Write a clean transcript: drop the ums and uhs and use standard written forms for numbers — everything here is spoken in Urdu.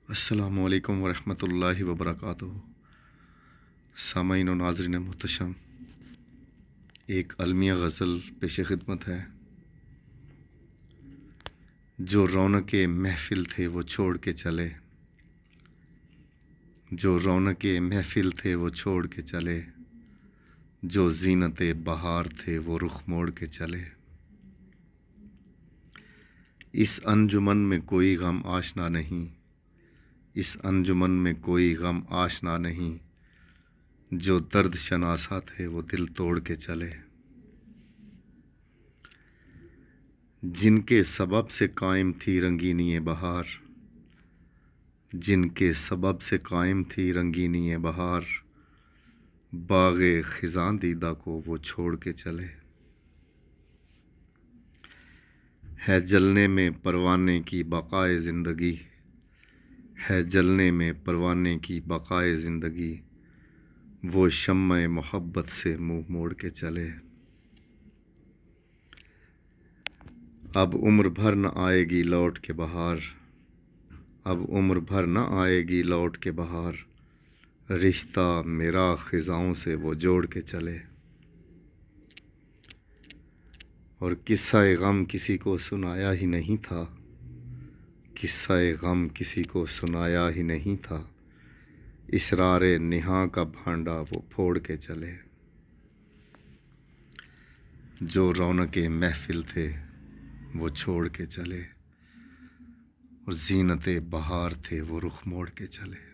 السلام علیکم ورحمۃ اللہ وبرکاتہ۔ سامعین و ناظرین محتشم، ایک المیہ غزل پیش خدمت ہے۔ جو رونق محفل تھے وہ چھوڑ کے چلے، جو رونق محفل تھے وہ چھوڑ کے چلے، جو زینت بہار تھے وہ رخ موڑ کے چلے۔ اس انجمن میں کوئی غم آشنا نہیں، اس انجمن میں کوئی غم آشنا نہیں، جو درد شناسا تھے وہ دل توڑ کے چلے۔ جن کے سبب سے قائم تھی رنگینی بہار، جن کے سبب سے قائم تھی رنگینی بہار، باغ خزاں دیدہ کو وہ چھوڑ کے چلے۔ ہے جلنے میں پروانے کی بقائے زندگی، ہے جلنے میں پروانے کی بقائے زندگی، وہ شمع محبت سے منہ موڑ کے چلے۔ اب عمر بھر نہ آئے گی لوٹ کے بہار، اب عمر بھر نہ آئے گی لوٹ کے بہار، رشتہ میرا خزاؤں سے وہ جوڑ کے چلے۔ اور قصہ غم کسی کو سنایا ہی نہیں تھا، قصہ غم کسی کو سنایا ہی نہیں تھا، اسرار نہاں کا بھانڈا وہ پھوڑ کے چلے۔ جو رونق محفل تھے وہ چھوڑ کے چلے، اور زینت بہار تھے وہ رخ موڑ کے چلے۔